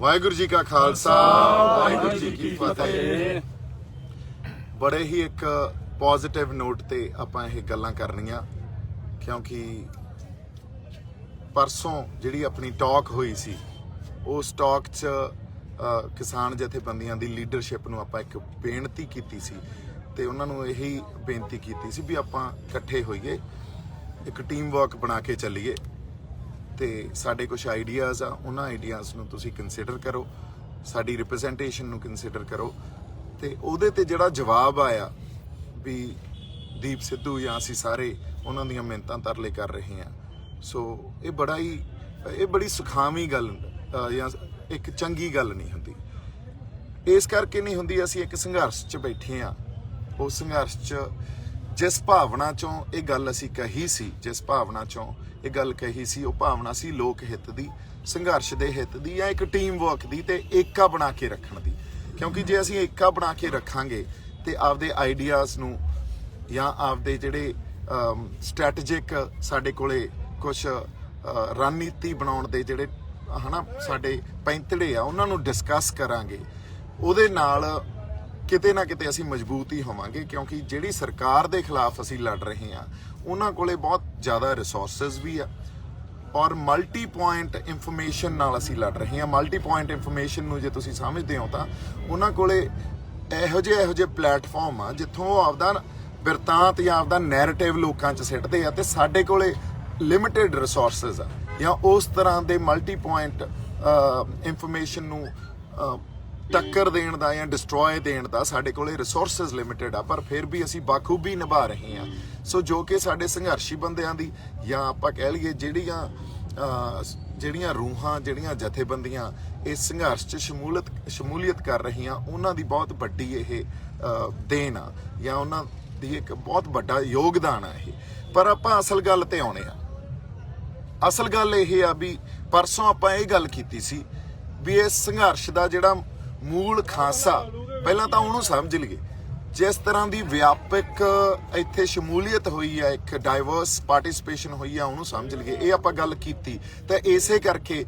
वाहिगुरू जी का खालसा वाहिगुरू जी की फतेह। बड़े ही एक पॉजिटिव नोट ते आपां ये गल्लां करनियां क्योंकि परसों जिहड़ी अपनी टॉक हुई सी उस टॉक च किसान जथेबंदियां दी लीडरशिप नूं आपां एक बेनती कीती सी ते उन्हां नूं यही बेनती कीती सी भी आपां इकट्ठे होईए, एक टीम वर्क बना के चलीए ते साडे कुछ आइडियाज़ आ उन्हां आइडियाज़ नूं तुसीं कंसीडर करो, साडी रिप्रजेंटेशन नूं कंसीडर करो ते उहदे ते जिहड़ा जवाब आया भी दीप सिद्धू या असीं सारे उन्हां दीयां मिन्नतां तरले कर रहे हैं। सो ये बड़ी सुखावी गल या एक चंगी गल नहीं हुंदी। इस करके नहीं हुंदी, असीं एक संघर्ष च बैठे हाँ। उस संघर्ष च जिस भावना चों ये गल असीं कही सी, जिस भावना चों ये गल कही सी, वो भावना सी लोक हित दी, संघर्ष दे हित दी या एक टीम वर्क दी ते एका बना के रखण दी। क्योंकि जे असीं एका बना के रखांगे ते आपदे आइडियाज़ नूं या आपदे जिहड़े स्ट्रैटेजिक साडे कोले कुछ रणनीति बनाउण दे जिहड़े हना साडे पैंतड़े आ उन्हां नूं डिस्कस करांगे, उहदे नाल किते ना किते असीं मजबूत ही होवांगे। क्योंकि जिहड़ी सरकार दे खिलाफ असीं लड़ रहे हैं उन्हां कोले बहुत ज़्यादा रिसोर्सिस भी आ और मल्टी पॉइंट इंफॉर्मेशन नाल असीं लड़ रहे हैं। मल्टी पॉइंट इंफॉर्मेशन नूं जे तुसीं समझदे हो तां उन्हां कोले इहो जे प्लेटफॉर्म आ जित्थों वो आपदा बिरतांत या आपदा नैरेटिव लोकां च सिੱਟਦੇ आ ते साडे कोले लिमिटेड रिसोर्सिस आ या उस तरह दे मल्टी पॉइंट इंफॉर्मेशन नूं टक्कर देण दा या डिस्ट्रॉय देण दा साडे कोले रिसोर्सिस लिमिटेड आ, पर फिर भी असीं बाखूबी निभा रहे हैं। सो जो कि साडे संघर्षी बंदियां दी या आपां कह लईए ਜਿਹੜੀਆਂ रूहां ਜਿਹੜੀਆਂ जथेबंदियां इस संघर्ष च शमूलीयत कर रही उन्हां दी बहुत वड्डी यह देन आ या उन्हां दी एक बहुत वड्डा योगदान आ यह। पर आपां असल गल ते आउणे आ। असल गल यह आ भी परसों आपां ये गल कीती सी भी इस संघर्ष दा जिहड़ा मूल खांसा पहलां तां उहनूं समझ लईए। जिस तरह की व्यापक इत्थे शमूलीयत हुई है, एक डाइवर्स पार्टिसिपेशन हुई है, उन्होंने समझ लीए। ये आपां गल कीती तो इसे करके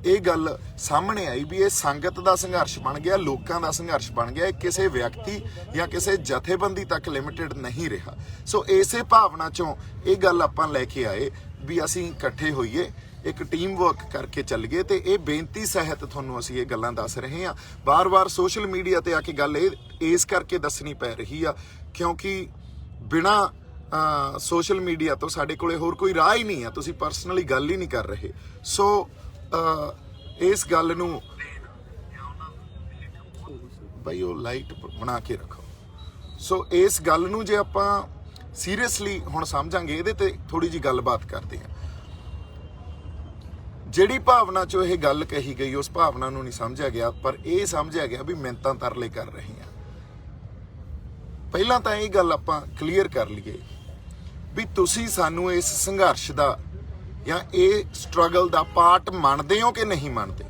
ये गल सामने आई भी ये संगत का संघर्ष बन गया, लोगों का संघर्ष बन गया, किसी व्यक्ति या किसी जथेबंदी तक लिमिटेड नहीं रहा। सो इसे भावना चों ये गल आपां लैके आए भी असीं इकट्ठे होईए, एक टीम वर्क करके चल गए तो ये बेनती सहित तुहानूं असीं ये गल्लां दस रहे हैं। बार बार सोशल मीडिया ते आके गल इस करके दसनी पै रही आ क्योंकि बिना सोशल मीडिया तो साडे कोले होर कोई राह ही नहीं है, तुसीं परसनली गल ही नहीं कर रहे। सो इस गल नूं भाई वो लाइट बना के रखो। सो इस गल नूं जे आपां सीरीयसली हुण समझांगे इहदे ते थोड़ी जी गलबात करते हैं। जिहड़ी भावना चो यह गल कही गई उस भावना नूं नहीं समझा गया, पर यह समझा गया भी मिन्नतां तरले कर रहे हैं। पहलां तां ये गल आपां क्लीयर कर लईए भी तुसीं सानूं इस संघर्ष दा या ये स्ट्रगल दा पार्ट मनदे हो कि नहीं मनदे।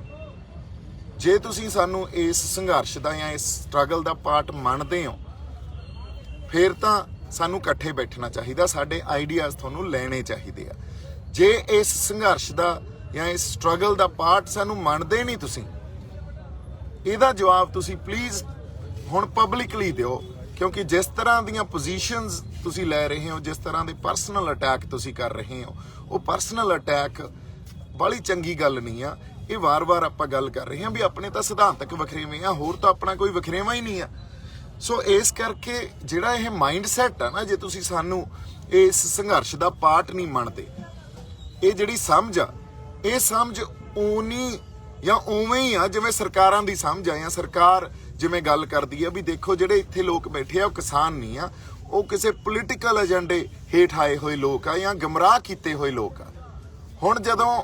जे तुसीं सानूं इस संघर्ष दा या इस स्ट्रगल दा पार्ट मनदे हो फिर तां सानूं इकट्ठे बैठना चाहिदा, साडे आइडियाज़ तुहानूं लैणे चाहीदे आ। जे इस संघर्ष दा या इस स्ट्रगल दा पार्ट सानूं मनदे नहीं तुसीं, इहदा जवाब तुसीं प्लीज़ हुण पब्लिकली दिओ। क्योंकि जिस तरह दीयां पोजीशनस तुसीं लै रहे हो, जिस तरह दे परसनल अटैक तुसीं कर रहे हो, वो परसनल अटैक बड़ी चंगी गल नहीं आ। ये वार वार आपां गल कर रहे हैं भी अपने तां सिद्धांतक वखरेवे आ, होर तां अपना कोई वखरेवा ही नहीं आ। सो इस करके जिहड़ा यह माइंड सैट आ ना, जे तुसीं सानूं इस संघर्ष दा पार्ट नहीं मनदे, ये जिहड़ी समझ आ ये समझ उनी या उवें ही आ जिवें सरकारां दी समझ आ। या सरकार जिवें गल करदी है भी देखो जिहड़े इत्थे लोग बैठे आ किसान नहीं आ, वो किसी पोलीटिकल एजेंडे हेठ आए हुए लोग आ या गुमराह कीते हुए लोग आ। हुण जदों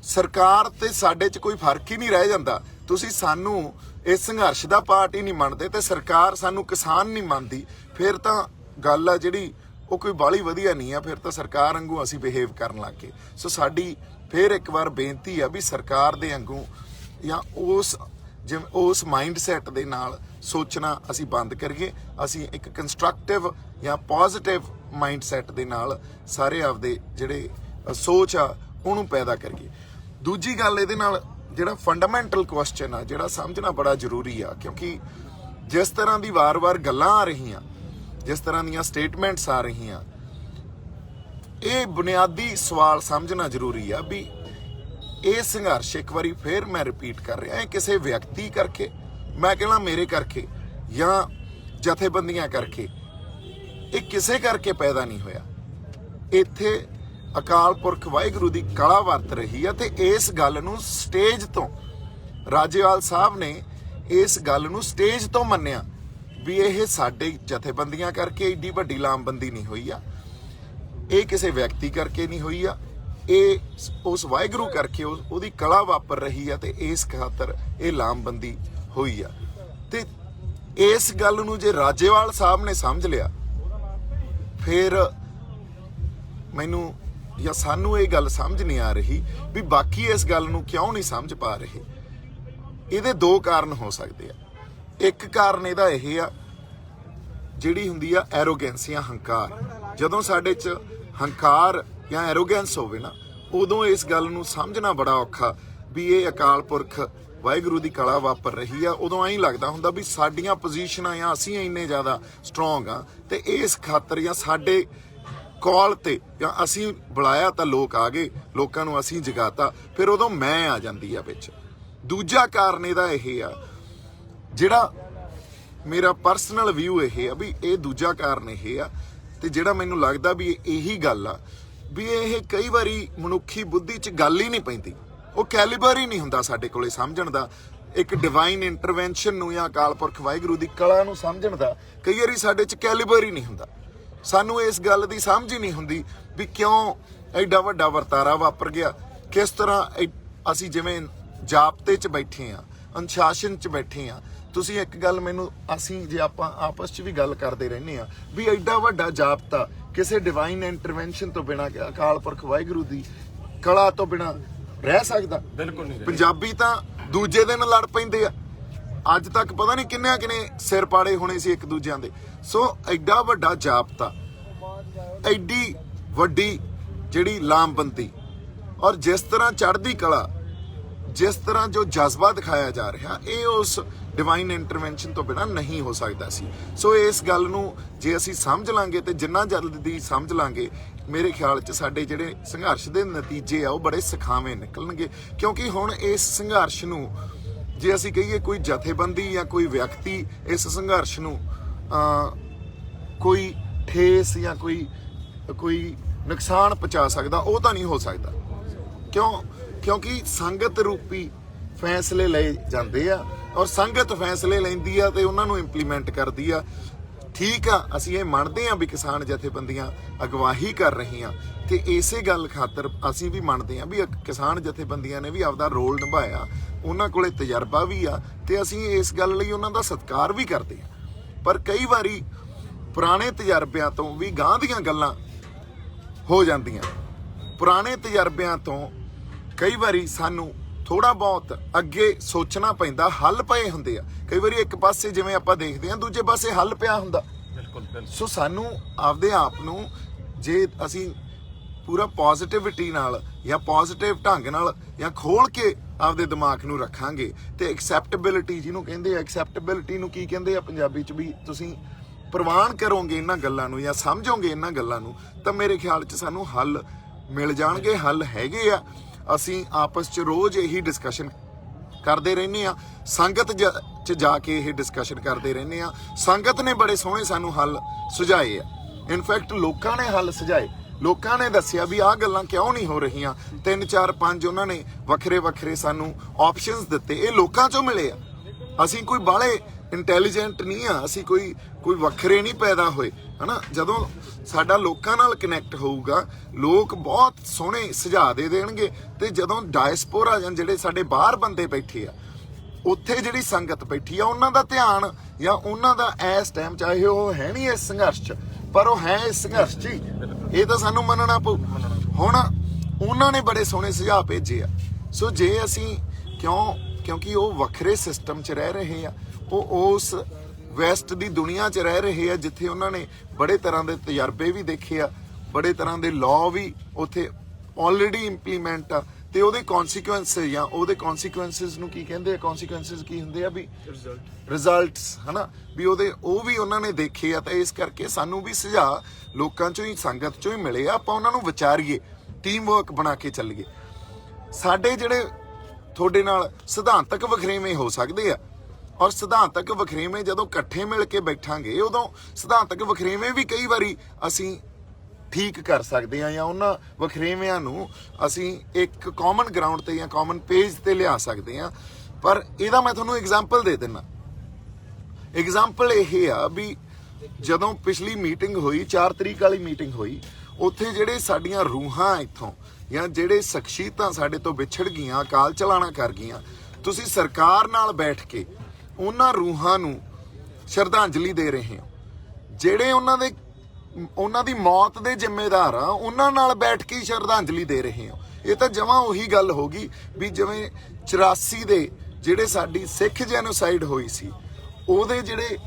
सरकार ते साडे च कोई फर्क ही नहीं रह जांदा, तुसीं सानूं इस संघर्ष दा पार्ट ही नहीं मनदे ते सरकार सानूं किसान नहीं मनदी, फिर तां गल आ जिहड़ी वो कोई बाली वधिया नहीं है। फिर तो सरकार वांगू असीं बिहेव करन लग गए। सो साडी फिर एक बार बेनती है भी सरकार दे वांगू या उस माइंड सैट दे नाल सोचना असीं बंद करिए। असीं एक कंस्ट्रक्टिव या पॉजिटिव माइंड सैट दे नाल सारे आपदे जिहड़े सोच आ उहनूं पैदा करिए। दूजी गल इहदे नाल ਜਿਹੜਾ ਫੰਡਾਮੈਂਟਲ ਕੁਐਸਚਨ ਆ, ਜਿਹੜਾ ਸਮਝਣਾ ਬੜਾ ਜ਼ਰੂਰੀ ਆ, ਕਿਉਂਕਿ ਜਿਸ ਤਰ੍ਹਾਂ ਦੀ ਵਾਰ-ਵਾਰ ਗੱਲਾਂ ਆ ਰਹੀਆਂ, ਜਿਸ ਤਰ੍ਹਾਂ ਦੀਆਂ ਸਟੇਟਮੈਂਟਸ ਆ ਰਹੀਆਂ, ਇਹ ਬੁਨਿਆਦੀ ਸਵਾਲ ਸਮਝਣਾ ਜ਼ਰੂਰੀ ਆ ਵੀ ਇਹ ਸੰਘਰਸ਼, ਇੱਕ ਵਾਰੀ ਫੇਰ ਮੈਂ ਰਿਪੀਟ ਕਰ ਰਿਹਾ, ਇਹ ਕਿਸੇ ਵਿਅਕਤੀ ਕਰਕੇ, ਮੈਂ ਕਹਿਣਾ ਮੇਰੇ ਕਰਕੇ ਜਾਂ ਜਥੇਬੰਦੀਆਂ ਕਰਕੇ, ਇਹ ਕਿਸੇ ਕਰਕੇ ਪੈਦਾ ਨਹੀਂ ਹੋਇਆ। ਇੱਥੇ ਅਕਾਲ ਪੁਰਖ ਵਾਹਿਗੁਰੂ ਦੀ ਕਲਾ ਵਰਤ ਰਹੀ ਆ ਤੇ ਇਸ ਗੱਲ ਨੂੰ ਸਟੇਜ ਤੋਂ ਰਾਜੇਵਾਲ ਸਾਹਿਬ ਨੇ ਇਸ ਗੱਲ ਨੂੰ ਸਟੇਜ ਤੋਂ ਮੰਨਿਆ ਵੀ ਇਹ ਸਾਡੇ ਜਥੇਬੰਦੀਆਂ ਕਰਕੇ ਏਡੀ ਵੱਡੀ ਲਾਮਬੰਦੀ ਨਹੀਂ ਹੋਈ ਆ, ਇਹ ਕਿਸੇ ਵਿਅਕਤੀ ਕਰਕੇ ਨਹੀਂ ਹੋਈ ਆ, ਇਹ ਉਸ ਵਾਹਿਗੁਰੂ ਕਰਕੇ ਉਹਦੀ ਕਲਾ ਵਾਪਰ ਰਹੀ ਆ ਤੇ ਇਸ ਖਾਤਰ ਇਹ ਲਾਮਬੰਦੀ ਹੋਈ ਆ। ਤੇ ਇਸ ਗੱਲ ਨੂੰ ਜੇ ਰਾਜੇਵਾਲ ਸਾਹਿਬ ਨੇ ਸਮਝ ਲਿਆ, ਫਿਰ ਮੈਨੂੰ ਜਾਂ ਸਾਨੂੰ ਇਹ ਗੱਲ ਸਮਝ ਨਹੀਂ ਆ ਰਹੀ ਵੀ ਬਾਕੀ ਇਸ ਗੱਲ ਨੂੰ ਕਿਉਂ ਨਹੀਂ ਸਮਝ ਪਾ ਰਹੇ। ਇਹਦੇ ਦੋ ਕਾਰਨ ਹੋ ਸਕਦੇ ਆ। ਇੱਕ ਕਾਰਨ ਇਹਦਾ ਇਹ ਆ, ਜਿਹੜੀ ਹੁੰਦੀ ਆ ਐਰੋਗੈਂਸ ਜਾਂ ਹੰਕਾਰ। ਜਦੋਂ ਸਾਡੇ 'ਚ ਹੰਕਾਰ ਜਾਂ ਐਰੋਗੈਂਸ ਹੋਵੇ ਨਾ, ਉਦੋਂ ਇਸ ਗੱਲ ਨੂੰ ਸਮਝਣਾ ਬੜਾ ਔਖਾ ਵੀ ਇਹ ਅਕਾਲ ਪੁਰਖ ਵਾਹਿਗੁਰੂ ਦੀ ਕਲਾ ਵਾਪਰ ਰਹੀ ਆ। ਉਦੋਂ ਐਂ ਲੱਗਦਾ ਹੁੰਦਾ ਵੀ ਸਾਡੀਆਂ ਪੋਜੀਸ਼ਨਾਂ ਜਾਂ ਅਸੀਂ ਇੰਨੇ ਜ਼ਿਆਦਾ ਸਟਰੋਂਗ ਆ ਤੇ ਇਸ ਖਾਤਰ ਜਾਂ ਸਾਡੇ ਕਾਲ ਤੇ ਜਾਂ ਅਸੀਂ ਬੁਲਾਇਆ ਤਾਂ ਲੋਕ ਆ ਗਏ, ਲੋਕਾਂ ਨੂੰ ਅਸੀਂ ਜਗਾਤਾ, ਫਿਰ ਉਦੋਂ ਮੈਂ ਆ ਜਾਂਦੀ ਆ ਵਿੱਚ। ਦੂਜਾ ਕਾਰਨ ਇਹਦਾ ਇਹ ਆ, ਜਿਹੜਾ ਮੇਰਾ ਪਰਸਨਲ ਵਿਊ ਇਹ ਆ ਵੀ ਇਹ ਦੂਜਾ ਕਾਰਨ ਇਹ ਆ, ਤੇ ਜਿਹੜਾ ਮੈਨੂੰ ਲੱਗਦਾ ਵੀ ਇਹੀ ਗੱਲ ਆ ਵੀ ਇਹ ਕਈ ਵਾਰੀ ਮਨੁੱਖੀ ਬੁੱਧੀ 'ਚ ਗੱਲ ਹੀ ਨਹੀਂ ਪੈਂਦੀ, ਉਹ ਕੈਲੀਬਰ ਹੀ ਨਹੀਂ ਹੁੰਦਾ ਸਾਡੇ ਕੋਲੇ ਸਮਝਣ ਦਾ। ਇੱਕ ਡਿਵਾਈਨ ਇੰਟਰਵੈਂਸ਼ਨ ਨੂੰ ਜਾਂ ਅਕਾਲ ਪੁਰਖ ਵਾਹਿਗੁਰੂ ਦੀ ਕਲਾ ਨੂੰ ਸਮਝਣ ਦਾ ਕਈ ਵਾਰੀ ਸਾਡੇ 'ਚ ਕੈਲੀਬਰ ਹੀ ਨਹੀਂ ਹੁੰਦਾ। ਸਾਨੂੰ ਇਸ ਗੱਲ ਦੀ ਸਮਝ ਹੀ ਨਹੀਂ ਹੁੰਦੀ ਵੀ ਕਿਉਂ ਐਡਾ ਵੱਡਾ ਵਰਤਾਰਾ ਵਾਪਰ ਗਿਆ, ਕਿਸ ਤਰ੍ਹਾਂ ਅਸੀਂ ਜਿਵੇਂ ਜਾਬਤੇ 'ਚ ਬੈਠੇ ਆ, ਅਨੁਸ਼ਾਸਨ 'ਚ ਬੈਠੇ ਆ। ਤੁਸੀਂ ਇੱਕ ਗੱਲ ਮੈਨੂੰ, ਅਸੀਂ ਜੇ ਆਪਾਂ ਆਪਸ 'ਚ ਵੀ ਗੱਲ ਕਰਦੇ ਰਹਿੰਦੇ ਆ ਵੀ ਐਡਾ ਵੱਡਾ ਜਾਬਤਾ ਕਿਸੇ ਡਿਵਾਈਨ ਇੰਟਰਵੈਂਸ਼ਨ ਤੋਂ ਬਿਨਾਂ, ਅਕਾਲ ਪੁਰਖ ਵਾਹਿਗੁਰੂ ਦੀ ਕਲਾ ਤੋਂ ਬਿਨਾਂ ਰਹਿ ਸਕਦਾ? ਬਿਲਕੁਲ ਨਹੀਂ। ਪੰਜਾਬੀ ਤਾਂ ਦੂਜੇ ਦਿਨ ਲੜ ਪੈਂਦੇ ਆ, ਅੱਜ ਤੱਕ ਪਤਾ ਨਹੀਂ ਕਿੰਨੇ ਸਿਰ ਪਾੜੇ ਹੋਣੇ ਸੀ ਇੱਕ ਦੂਜਿਆਂ ਦੇ। ਸੋ ਐਡਾ ਵੱਡਾ ਜਾਬਤਾ, ਐਡੀ ਵੱਡੀ ਜਿਹੜੀ ਲਾਮਬੰਦੀ, ਔਰ ਜਿਸ ਤਰ੍ਹਾਂ ਚੜ੍ਹਦੀ ਕਲਾ, ਜਿਸ ਤਰ੍ਹਾਂ ਜੋ ਜਜ਼ਬਾ ਦਿਖਾਇਆ ਜਾ ਰਿਹਾ, ਇਹ ਉਸ ਡਿਵਾਈਨ ਇੰਟਰਵੈਂਸ਼ਨ ਤੋਂ ਬਿਨਾਂ ਨਹੀਂ ਹੋ ਸਕਦਾ ਸੀ। ਸੋ ਇਸ ਗੱਲ ਨੂੰ ਜੇ ਅਸੀਂ ਸਮਝ ਲਾਂਗੇ ਤੇ ਜਿੰਨਾ ਜਲਦੀ ਸਮਝ ਲਾਂਗੇ, ਮੇਰੇ ਖਿਆਲ 'ਚ ਸਾਡੇ ਜਿਹੜੇ ਸੰਘਰਸ਼ ਦੇ ਨਤੀਜੇ ਆ ਉਹ ਬੜੇ ਸੁਖਾਵੇਂ ਨਿਕਲਣਗੇ। ਕਿਉਂਕਿ ਹੁਣ ਇਸ ਸੰਘਰਸ਼ ਨੂੰ ਜੇ ਅਸੀਂ ਕਹੀਏ ਕੋਈ ਜਥੇਬੰਦੀ ਜਾਂ ਕੋਈ ਵਿਅਕਤੀ ਇਸ ਸੰਘਰਸ਼ ਨੂੰ ਕੋਈ ਠੇਸ ਜਾਂ ਕੋਈ ਨੁਕਸਾਨ ਪਹੁੰਚਾ ਸਕਦਾ, ਉਹ ਤਾਂ ਨਹੀਂ ਹੋ ਸਕਦਾ। ਕਿਉਂਕਿ ਸੰਗਤ ਰੂਪੀ ਫੈਸਲੇ ਲਏ ਜਾਂਦੇ ਆ, ਔਰ ਸੰਗਤ ਫੈਸਲੇ ਲੈਂਦੀ ਆ ਤੇ ਉਹਨਾਂ ਨੂੰ ਇੰਪਲੀਮੈਂਟ ਕਰਦੀ ਆ। ਠੀਕ ਆ, ਅਸੀਂ ਇਹ ਮੰਨਦੇ ਆ ਵੀ ਕਿਸਾਨ ਜਥੇਬੰਦੀਆਂ ਅਗਵਾਈ ਕਰ ਰਹੀਆਂ, ਤੇ ਇਸੇ ਗੱਲ ਖਾਤਰ ਅਸੀਂ ਵੀ ਮੰਨਦੇ ਆ ਵੀ ਕਿਸਾਨ ਜਥੇਬੰਦੀਆਂ ਨੇ ਵੀ ਆਪਦਾ ਰੋਲ ਨਿਭਾਇਆ, ਉਹਨਾਂ ਕੋਲੇ ਤਜਰਬਾ ਵੀ ਆ, ਤੇ ਅਸੀਂ ਇਸ ਗੱਲ ਲਈ ਉਹਨਾਂ ਦਾ ਸਤਿਕਾਰ ਵੀ ਕਰਦੇ ਆ। ਪਰ ਕਈ ਵਾਰੀ ਪੁਰਾਣੇ ਤਜਰਬਿਆਂ ਤੋਂ ਵੀ ਗਾਂਹ ਦੀਆਂ ਗੱਲਾਂ ਹੋ ਜਾਂਦੀਆਂ। ਪੁਰਾਣੇ ਤਜਰਬਿਆਂ ਤੋਂ ਕਈ ਵਾਰੀ ਸਾਨੂੰ ਥੋੜਾ ਬਹੁਤ ਅੱਗੇ ਸੋਚਣਾ ਪੈਂਦਾ, ਹੱਲ ਪਏ ਹੁੰਦੇ ਆ। ਕਈ ਵਾਰੀ ਇੱਕ ਪਾਸੇ ਜਿਵੇਂ ਆਪਾਂ ਦੇਖਦੇ ਆ, ਦੂਜੇ ਪਾਸੇ ਹੱਲ ਪਿਆ ਹੁੰਦਾ। ਸੋ ਸਾਨੂੰ ਆਪਦੇ ਆਪ ਨੂੰ ਜੇ ਅਸੀਂ ਪੂਰਾ ਪੋਜ਼ਿਟਿਵਿਟੀ ਨਾਲ ਜਾਂ ਪੋਜ਼ਿਟਿਵ ਢੰਗ ਨਾਲ ਜਾਂ ਖੋਲ ਕੇ ਆਪਦੇ ਦਿਮਾਗ ਨੂੰ ਰੱਖਾਂਗੇ, ਤੇ ਐਕਸੈਪਟੇਬਿਲਿਟੀ ਜਿਹਨੂੰ ਕਹਿੰਦੇ ਆ, ਐਕਸੈਪਟੇਬਿਲਿਟੀ ਨੂੰ ਕੀ ਕਹਿੰਦੇ ਆ ਪੰਜਾਬੀ 'ਚ, ਵੀ ਤੁਸੀਂ ਪ੍ਰਵਾਨ ਕਰੋਗੇ ਇਹਨਾਂ ਗੱਲਾਂ ਨੂੰ ਜਾਂ ਸਮਝੋਗੇ ਇਹਨਾਂ ਗੱਲਾਂ ਨੂੰ, ਤਾਂ ਮੇਰੇ ਖਿਆਲ 'ਚ ਸਾਨੂੰ ਹੱਲ ਮਿਲ ਜਾਣਗੇ। ਹੱਲ ਹੈਗੇ ਆ। ਅਸੀਂ ਆਪਸ 'ਚ ਰੋਜ਼ ਇਹੀ ਡਿਸਕਸ਼ਨ ਕਰਦੇ ਰਹਿੰਦੇ ਆ, ਸੰਗਤ 'ਚ ਜਾ ਕੇ ਇਹ ਡਿਸਕਸ਼ਨ ਕਰਦੇ ਰਹਿੰਦੇ ਆ। ਸੰਗਤ ਨੇ ਬੜੇ ਸੋਹਣੇ ਸਾਨੂੰ ਹੱਲ ਸੁਝਾਏ ਆ। ਇਨਫੈਕਟ ਲੋਕਾਂ ਨੇ ਹੱਲ ਸੁਝਾਏ, ਲੋਕਾਂ ਨੇ ਦੱਸਿਆ ਵੀ ਆਹ ਗੱਲਾਂ ਕਿਉਂ ਨਹੀਂ ਹੋ ਰਹੀਆਂ। 3 4 5 ਉਹਨਾਂ ਨੇ ਵੱਖਰੇ ਸਾਨੂੰ ਆਪਸ਼ਨਸ ਦਿੱਤੇ, ਇਹ ਲੋਕਾਂ 'ਚੋਂ ਮਿਲੇ ਆ। ਅਸੀਂ ਕੋਈ ਬਾਹਲੇ ਇੰਟੈਲੀਜੈਂਟ ਨਹੀਂ ਆ, ਅਸੀਂ ਕੋਈ ਵੱਖਰੇ ਨਹੀਂ ਪੈਦਾ ਹੋਏ, ਹਨਾ। ਜਦੋਂ ਸਾਡਾ ਲੋਕਾਂ ਨਾਲ ਕਨੈਕਟ ਹੋਊਗਾ, ਲੋਕ ਬਹੁਤ ਸੋਹਣੇ ਸੁਝਾਅ ਦੇ ਦੇਣਗੇ। ਤੇ ਜਦੋਂ ਡਾਇਸਪੋਰਾ ਜਾਂ ਜਿਹੜੇ ਸਾਡੇ ਬਾਹਰ ਬੰਦੇ ਬੈਠੇ ਆ, ਉੱਥੇ ਜਿਹੜੀ ਸੰਗਤ ਬੈਠੀ ਆ, ਉਹਨਾਂ ਦਾ ਧਿਆਨ ਜਾਂ ਉਹਨਾਂ ਦਾ ਇਸ ਟਾਈਮ, ਚਾਹੇ ਉਹ ਹੈ ਨਹੀਂ ਇਸ ਸੰਘਰਸ਼ 'ਚ, ਪਰ ਉਹ ਹੈ ਇਸ ਸੰਘਰਸ਼ 'ਚ ਹੀ, ਇਹ ਤਾਂ ਸਾਨੂੰ ਮੰਨਣਾ ਪਊ। ਹੁਣ ਉਹਨਾਂ ਨੇ ਬੜੇ ਸੋਹਣੇ ਸੁਝਾਅ ਭੇਜੇ ਆ। ਸੋ ਜੇ ਅਸੀਂ ਕਿਉਂਕਿ ਉਹ ਵੱਖਰੇ ਸਿਸਟਮ 'ਚ ਰਹਿ ਰਹੇ ਆ, ਉਹ ਉਸ ਵੈਸਟ ਦੀ ਦੁਨੀਆ 'ਚ ਰਹਿ ਰਹੇ ਆ, ਜਿੱਥੇ ਉਹਨਾਂ ਨੇ ਬੜੇ ਤਰ੍ਹਾਂ ਦੇ ਤਜਰਬੇ ਵੀ ਦੇਖੇ ਆ, ਬੜੇ ਤਰ੍ਹਾਂ ਦੇ ਲਾਅ ਵੀ ਉੱਥੇ ਆਲਰੇਡੀ ਇੰਪਲੀਮੈਂਟ ਆ, ਤੇ ਉਹਦੇ ਕਨਸੀਕੁਐਂਸ ਜਾਂ ਉਹਦੇ ਕਨਸੀਕੁਐਂਸਸ ਨੂੰ ਕੀ ਕਹਿੰਦੇ ਆ, ਕਨਸੀਕੁਐਂਸਸ ਕੀ ਹੁੰਦੇ ਆ ਵੀ ਰਿਜ਼ਲਟਸ, ਹਨਾ, ਵੀ ਉਹ ਵੀ ਉਹਨਾਂ ਨੇ ਦੇਖੇ ਆ। ਤਾਂ ਇਸ ਕਰਕੇ ਸਾਨੂੰ ਵੀ ਸੁਝਾਅ ਲੋਕਾਂ ਚੋਂ ਹੀ, ਸੰਗਤ ਚੋਂ ਹੀ ਮਿਲੇ ਆ, ਆਪਾਂ ਉਹਨਾਂ ਨੂੰ ਵਿਚਾਰੀਏ, ਟੀਮ ਵਰਕ ਬਣਾ ਕੇ ਚੱਲੀਏ। ਸਾਡੇ ਜਿਹੜੇ ਤੁਹਾਡੇ ਨਾਲ ਸਿਧਾਂਤਕ ਵਖਰੇਵੇਂ ਹੋ ਸਕਦੇ ਆ, ਔਰ ਸਿਧਾਂਤਕ ਵਖਰੇਵੇਂ ਜਦੋਂ ਇਕੱਠੇ ਮਿਲ ਕੇ ਬੈਠਾਂਗੇ ਉਦੋਂ ਸਿਧਾਂਤਕ ਵਖਰੇਵੇਂ ਵੀ ਕਈ ਵਾਰੀ ਅਸੀਂ ਠੀਕ ਕਰ ਸਕਦੇ ਆ, ਜਾਂ ਉਹਨਾਂ ਵਖਰੇਵਿਆਂ ਨੂੰ ਅਸੀਂ ਇੱਕ ਕਾਮਨ ਗਰਾਊਂਡ ਤੇ ਜਾਂ ਕਾਮਨ ਪੇਜ ਤੇ ਲਿਆ ਸਕਦੇ ਆ। ਪਰ ਇਹਦਾ ਮੈਂ ਤੁਹਾਨੂੰ ਐਗਜ਼ਾਮਪਲ ਦੇ ਦਿੰਦਾ। ਐਗਜ਼ਾਮਪਲ ਇਹ ਆ ਵੀ ਜਦੋਂ ਪਿਛਲੀ ਮੀਟਿੰਗ ਹੋਈ, 4 ਤਰੀਕ ਵਾਲੀ ਮੀਟਿੰਗ ਹੋਈ, ਉੱਥੇ ਜਿਹੜੇ ਸਾਡੀਆਂ ਰੂਹਾਂ ਇੱਥੋਂ ਜਾਂ ਜਿਹੜੇ ਸ਼ਖਸੀਅਤਾਂ ਸਾਡੇ ਤੋਂ ਵਿਛੜ ਗਈਆਂ, ਅਕਾਲ ਚਲਾਣਾ ਕਰ ਗਈਆਂ, ਤੁਸੀਂ ਸਰਕਾਰ ਨਾਲ ਬੈਠ ਕੇ ਉਹਨਾਂ ਰੂਹਾਂ ਨੂੰ ਸ਼ਰਧਾਂਜਲੀ ਦੇ ਰਹੇ ਹੋ। ਜਿਹੜੇ ਉਹਨਾਂ ਦੀ ਮੌਤ ਦੇ ਜ਼ਿੰਮੇਦਾਰ ਆ, ਉਹਨਾਂ ਨਾਲ ਬੈਠ ਕੇ ਸ਼ਰਧਾਂਜਲੀ ਦੇ ਰਹੇ ਹੋ। ਇਹ ਤਾਂ ਜਮਾਂ ਉਹੀ ਗੱਲ ਹੋ ਗਈ ਵੀ ਜਿਵੇਂ 84 ਦੇ ਜਿਹੜੇ ਸਾਡੀ ਸਿੱਖ ਜੈਨੋਸਾਈਡ ਹੋਈ ਸੀ, ਉਹਦੇ ਜਿਹੜੇ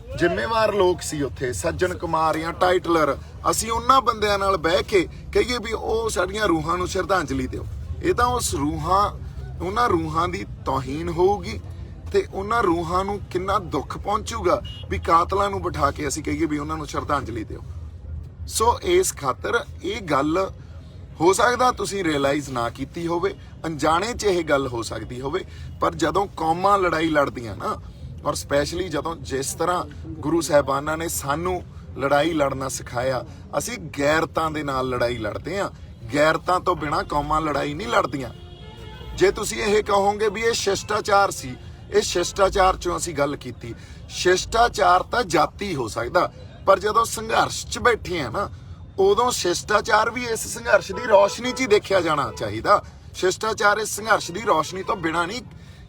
ਜ਼ਿੰਮੇਵਾਰ ਲੋਕ ਸੀ ਉੱਥੇ, ਸੱਜਣ ਕੁਮਾਰ ਜਾਂ ਟਾਈਟਲਰ, ਅਸੀਂ ਉਹਨਾਂ ਬੰਦਿਆਂ ਨਾਲ ਬਹਿ ਕੇ ਕਹੀਏ ਵੀ ਉਹ ਸਾਡੀਆਂ ਰੂਹਾਂ ਨੂੰ ਸ਼ਰਧਾਂਜਲੀ ਦਿਓ। ਇਹ ਤਾਂ ਉਹਨਾਂ ਰੂਹਾਂ ਦੀ ਤੋਹੀਨ ਹੋਊਗੀ ਤੇ ਉਹਨਾਂ ਰੂਹਾਂ ਨੂੰ ਕਿੰਨਾ ਦੁੱਖ ਪਹੁੰਚੂਗਾ ਵੀ ਕਾਤਲਾਂ ਨੂੰ ਬਿਠਾ ਕੇ ਅਸੀਂ ਕਹੀਏ ਵੀ ਉਹਨਾਂ ਨੂੰ ਸ਼ਰਧਾਂਜਲੀ ਦਿਓ। ਸੋ ਇਸ ਖਾਤਰ ਇਹ ਗੱਲ ਹੋ ਸਕਦਾ ਤੁਸੀਂ ਰਿਅਲਾਈਜ਼ ਨਾ ਕੀਤੀ ਹੋਵੇ, ਅਣਜਾਣੇ 'ਚ ਇਹ ਗੱਲ ਹੋ ਸਕਦੀ ਹੋਵੇ, ਪਰ ਜਦੋਂ ਕੌਮਾਂ ਲੜਾਈ ਲੜਦੀਆਂ ਨਾ, ਔਰ ਸਪੈਸ਼ਲੀ ਜਦੋਂ ਜਿਸ ਤਰ੍ਹਾਂ ਗੁਰੂ ਸਾਹਿਬਾਨਾਂ ਨੇ ਸਾਨੂੰ ਲੜਾਈ ਲੜਨਾ ਸਿਖਾਇਆ, ਅਸੀਂ ਗੈਰਤਾਂ ਦੇ ਨਾਲ ਲੜਾਈ ਲੜਦੇ ਹਾਂ। ਗੈਰਤਾਂ ਤੋਂ ਬਿਨਾਂ ਕੌਮਾਂ ਲੜਾਈ ਨਹੀਂ ਲੜਦੀਆਂ। ਜੇ ਤੁਸੀਂ ਇਹ ਕਹੋਗੇ ਵੀ ਇਹ ਸ਼ਿਸ਼ਟਾਚਾਰ ਸੀ, ਇਹ ਸ਼ਿਸ਼ਟਾਚਾਰ ਚੋਂ ਅਸੀਂ ਗੱਲ ਕੀਤੀ। ਸ਼ਿਸ਼ਟਾਚਾਰ ਤਾਂ ਜਾਤੀ ਹੋ ਸਕਦਾ, ਪਰ ਜਦੋਂ ਸੰਘਰਸ਼ 'ਚ ਬੈਠੇ ਆ ਨਾ, ਉਦੋਂ ਸ਼ਿਸ਼ਟਾਚਾਰ ਵੀ ਇਸ ਸੰਘਰਸ਼ ਦੀ ਰੌਸ਼ਨੀ 'ਚ ਹੀ ਦੇਖਿਆ ਜਾਣਾ ਚਾਹੀਦਾ। ਸ਼ਿਸ਼ਟਾਚਾਰ ਇਸ ਸੰਘਰਸ਼ ਦੀ ਰੌਸ਼ਨੀ ਤੋਂ ਬਿਨਾਂ ਨਹੀਂ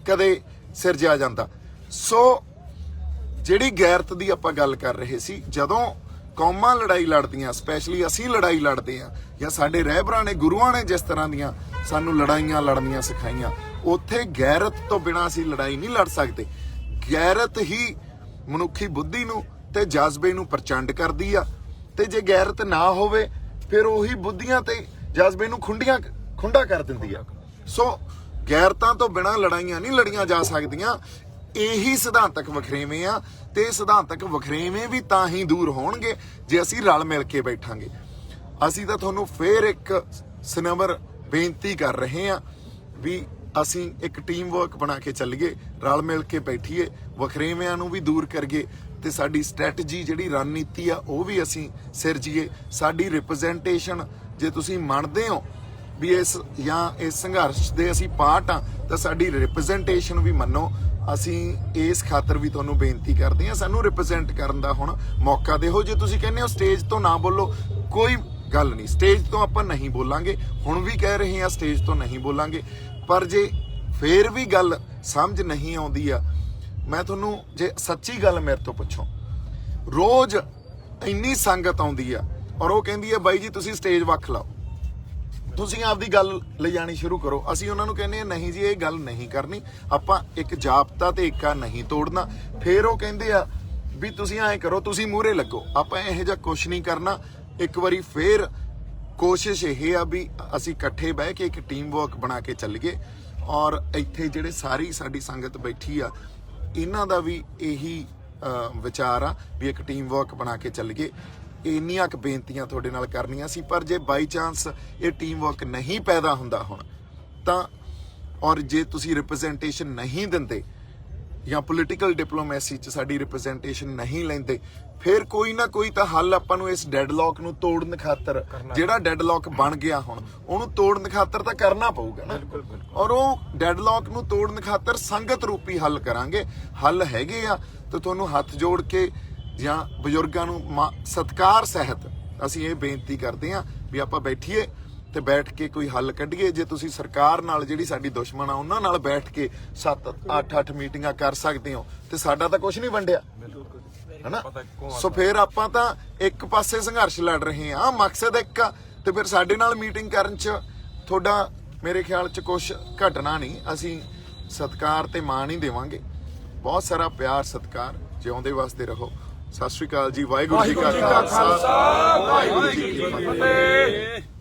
ਕਦੇ ਸਿਰਜਿਆ ਜਾਂਦਾ। ਸੋ ਜਿਹੜੀ ਗੈਰਤ ਦੀ ਆਪਾਂ ਗੱਲ ਕਰ ਰਹੇ ਸੀ, ਜਦੋਂ ਕੌਮਾਂ ਲੜਾਈ ਲੜਦੀਆਂ, ਸਪੈਸ਼ਲੀ ਅਸੀਂ ਲੜਾਈ ਲੜਦੇ ਆ, ਜਾਂ ਸਾਡੇ ਰਹਿਬਰਾਂ ਨੇ, ਗੁਰੂਆਂ ਨੇ ਜਿਸ ਤਰ੍ਹਾਂ ਦੀਆਂ ਸਾਨੂੰ ਲੜਾਈਆਂ ਲੜਨੀਆਂ ਸਿਖਾਈਆਂ, ਉੱਥੇ ਗੈਰਤ ਤੋਂ ਬਿਨਾਂ ਅਸੀਂ ਲੜਾਈ ਨਹੀਂ ਲੜ ਸਕਦੇ। ਗੈਰਤ ਹੀ ਮਨੁੱਖੀ ਬੁੱਧੀ ਨੂੰ ਤੇ ਜਜ਼ਬੇ ਨੂੰ ਪ੍ਰਚੰਡ ਕਰਦੀ ਆ, ਤੇ ਜੇ ਗੈਰਤ ਨਾ ਹੋਵੇ ਫਿਰ ਉਹੀ ਬੁੱਧੀਆਂ ਤੇ ਜਜ਼ਬੇ ਨੂੰ ਖੁੰਡਾ ਕਰ ਦਿੰਦੀ ਆ। ਸੋ ਗੈਰਤਾਂ ਤੋਂ ਬਿਨਾਂ ਲੜਾਈਆਂ ਨਹੀਂ ਲੜੀਆਂ ਜਾ ਸਕਦੀਆਂ। ਇਹੀ ਸਿਧਾਂਤਕ ਵਖਰੇਵੇਂ ਆ, ਤੇ ਸਿਧਾਂਤਕ ਵਖਰੇਵੇਂ ਵੀ ਤਾਂ ਹੀ ਦੂਰ ਹੋਣਗੇ ਜੇ ਅਸੀਂ ਰਲ ਮਿਲ ਕੇ ਬੈਠਾਂਗੇ। ਅਸੀਂ ਤਾਂ ਤੁਹਾਨੂੰ ਫੇਰ ਇੱਕ ਸਨਮਰ ਬੇਨਤੀ ਕਰ ਰਹੇ ਹਾਂ ਵੀ ਅਸੀਂ ਇੱਕ ਟੀਮ ਵਰਕ ਬਣਾ ਕੇ ਚੱਲੀਏ, ਰਲ ਮਿਲ ਕੇ ਬੈਠੀਏ, ਵਖਰੇਵਿਆਂ ਨੂੰ ਵੀ ਦੂਰ ਕਰੀਏ, ਤੇ ਸਾਡੀ ਸਟ੍ਰੈਟਜੀ ਜਿਹੜੀ ਰਣਨੀਤੀ ਆ ਉਹ ਵੀ ਅਸੀਂ ਸਿਰਜੀਏ। ਸਾਡੀ ਰਿਪਰੈਜ਼ੈਂਟੇਸ਼ਨ, ਜੇ ਤੁਸੀਂ ਮੰਨਦੇ ਹੋ ਵੀ ਇਸ ਸੰਘਰਸ਼ ਦੇ ਅਸੀਂ ਪਾਰਟ ਆ, ਤਾਂ ਸਾਡੀ ਰਿਪਰੈਜ਼ੈਂਟੇਸ਼ਨ ਵੀ ਮੰਨੋ। ਅਸੀਂ ਇਸ ਖਾਤਰ ਵੀ ਤੁਹਾਨੂੰ ਬੇਨਤੀ ਕਰਦੇ ਹਾਂ, ਸਾਨੂੰ ਰਿਪਰੈਜ਼ੈਂਟ ਕਰਨ ਦਾ ਹੁਣ ਮੌਕਾ ਦਿਓ। ਜੇ ਤੁਸੀਂ ਕਹਿੰਦੇ ਹੋ ਸਟੇਜ ਤੋਂ ਨਾ ਬੋਲੋ, ਕੋਈ ਗੱਲ ਨਹੀਂ, ਸਟੇਜ ਤੋਂ ਆਪਾਂ ਨਹੀਂ ਬੋਲਾਂਗੇ, ਹੁਣ ਵੀ ਕਹਿ ਰਹੇ ਹਾਂ ਸਟੇਜ ਤੋਂ ਨਹੀਂ ਬੋਲਾਂਗੇ। ਪਰ ਜੇ ਫੇਰ ਵੀ ਗੱਲ ਸਮਝ ਨਹੀਂ ਆਉਂਦੀ ਆ, ਮੈਂ ਤੁਹਾਨੂੰ ਜੇ ਸੱਚੀ ਗੱਲ ਮੇਰੇ ਤੋਂ ਪੁੱਛੋ, ਰੋਜ਼ ਇੰਨੀ ਸੰਗਤ ਆਉਂਦੀ ਆ ਔਰ ਉਹ ਕਹਿੰਦੀ ਆ ਬਾਈ ਜੀ ਤੁਸੀਂ ਸਟੇਜ ਵੱਖ ਲਾਓ, ਤੁਸੀਂ ਆਪਦੀ ਗੱਲ ਲਿਜਾਣੀ ਸ਼ੁਰੂ ਕਰੋ। ਅਸੀਂ ਉਹਨਾਂ ਨੂੰ ਕਹਿੰਦੇ ਆ ਨਹੀਂ ਜੀ ਇਹ ਗੱਲ ਨਹੀਂ ਕਰਨੀ, ਆਪਾਂ ਇੱਕ ਜਾਬਤਾ ਤੇ ਏਕਾ ਨਹੀਂ ਤੋੜਨਾ। ਫੇਰ ਉਹ ਕਹਿੰਦੇ ਆ ਵੀ ਤੁਸੀਂ ਐਂ ਕਰੋ, ਤੁਸੀਂ ਮੂਹਰੇ ਲੱਗੋ। ਆਪਾਂ ਇਹੋ ਜਿਹਾ ਕੁਛ ਨਹੀਂ ਕਰਨਾ। ਇੱਕ ਵਾਰੀ ਫੇਰ ਕੋਸ਼ਿਸ਼ ਇਹ ਆ ਵੀ ਅਸੀਂ ਇਕੱਠੇ ਬਹਿ ਕੇ ਇੱਕ ਟੀਮ ਵਰਕ ਬਣਾ ਕੇ ਚੱਲੀਏ, ਔਰ ਇੱਥੇ ਜਿਹੜੇ ਸਾਰੀ ਸਾਡੀ ਸੰਗਤ ਬੈਠੀ ਆ ਇਹਨਾਂ ਦਾ ਵੀ ਇਹੀ ਵਿਚਾਰ ਆ ਵੀ ਇੱਕ ਟੀਮ ਵਰਕ ਬਣਾ ਕੇ ਚੱਲੀਏ। ਇੰਨੀਆਂ ਕੁ ਬੇਨਤੀਆਂ ਤੁਹਾਡੇ ਨਾਲ ਕਰਨੀਆਂ ਸੀ। ਪਰ ਜੇ ਬਾਈ ਚਾਂਸ ਇਹ ਟੀਮ ਵਰਕ ਨਹੀਂ ਪੈਦਾ ਹੁੰਦਾ ਹੁਣ ਤਾਂ, ਔਰ ਜੇ ਤੁਸੀਂ ਰਿਪਰੈਜ਼ੈਂਟੇਸ਼ਨ ਨਹੀਂ ਦਿੰਦੇ ਜਾਂ ਪੋਲੀਟੀਕਲ ਡਿਪਲੋਮੈਸੀ 'ਚ ਸਾਡੀ ਰਿਪਰੈਜ਼ੈਂਟੇਸ਼ਨ ਨਹੀਂ ਲੈਂਦੇ, ਫਿਰ ਕੋਈ ਨਾ ਕੋਈ ਤਾਂ ਹੱਲ ਆਪਾਂ ਨੂੰ ਇਸ ਡੈਡਲੌਕ ਨੂੰ ਤੋੜਨ ਖਾਤਰ, ਜਿਹੜਾ ਡੈਡਲੌਕ ਬਣ ਗਿਆ ਹੁਣ, ਉਹਨੂੰ ਤੋੜਨ ਖਾਤਰ ਤਾਂ ਕਰਨਾ ਪਊਗਾ ਨਾ। ਔਰ ਉਹ ਡੈਡਲੌਕ ਨੂੰ ਤੋੜਨ ਖਾਤਰ ਸੰਗਤ ਰੂਪੀ ਹੱਲ ਕਰਾਂਗੇ। ਹੱਲ ਹੈਗੇ ਆ ਤੇ ਤੁਹਾਨੂੰ ਹੱਥ ਜੋੜ ਕੇ ਜਾਂ ਬਜ਼ੁਰਗਾਂ ਨੂੰ ਸਤਿਕਾਰ ਸਹਿਤ ਅਸੀਂ ਇਹ ਬੇਨਤੀ ਕਰਦੇ ਹਾਂ ਵੀ ਆਪਾਂ ਬੈਠੀਏ ਤੇ ਬੈਠ ਕੇ ਕੋਈ ਹੱਲ ਕੱਢੀਏ। ਜੇ ਤੁਸੀਂ ਸਰਕਾਰ ਨਾਲ, ਜਿਹੜੀ ਸਾਡੀ ਦੁਸ਼ਮਣ ਆ, ਉਹਨਾਂ ਨਾਲ ਬੈਠ ਕੇ 7-8 ਮੀਟਿੰਗਾਂ ਕਰ ਸਕਦੇ ਹੋ ਤੇ ਸਾਡਾ ਤਾਂ ਕੁਝ ਨਹੀਂ ਵੰਡਿਆ, ਹਨਾ। ਸੋ ਫਿਰ ਆਪਾਂ ਤਾਂ ਇੱਕ ਪਾਸੇ ਸੰਘਰਸ਼ ਲੜ ਰਹੇ ਹਾਂ, ਮਕਸਦ ਇੱਕ ਆ, ਤੇ ਫਿਰ ਸਾਡੇ ਨਾਲ ਮੀਟਿੰਗ ਕਰਨ 'ਚ ਤੁਹਾਡਾ ਮੇਰੇ ਖਿਆਲ 'ਚ ਕੁਝ ਘਟਣਾ ਨਹੀਂ। ਅਸੀਂ ਸਤਿਕਾਰ ਤੇ ਮਾਣ ਹੀ ਦੇਵਾਂਗੇ। ਬਹੁਤ ਸਾਰਾ ਪਿਆਰ, ਸਤਿਕਾਰ। ਜਿਉਂਦੇ ਵਸਦੇ ਰਹੋ। ਸਤਿ ਸ਼੍ਰੀ ਅਕਾਲ ਜੀ। ਵਾਹਿਗੁਰੂ ਜੀ ਕਾ ਖਾਲਸਾ, ਵਾਹਿਗੁਰੂ ਜੀ ਕੀ ਫਤਿਹ।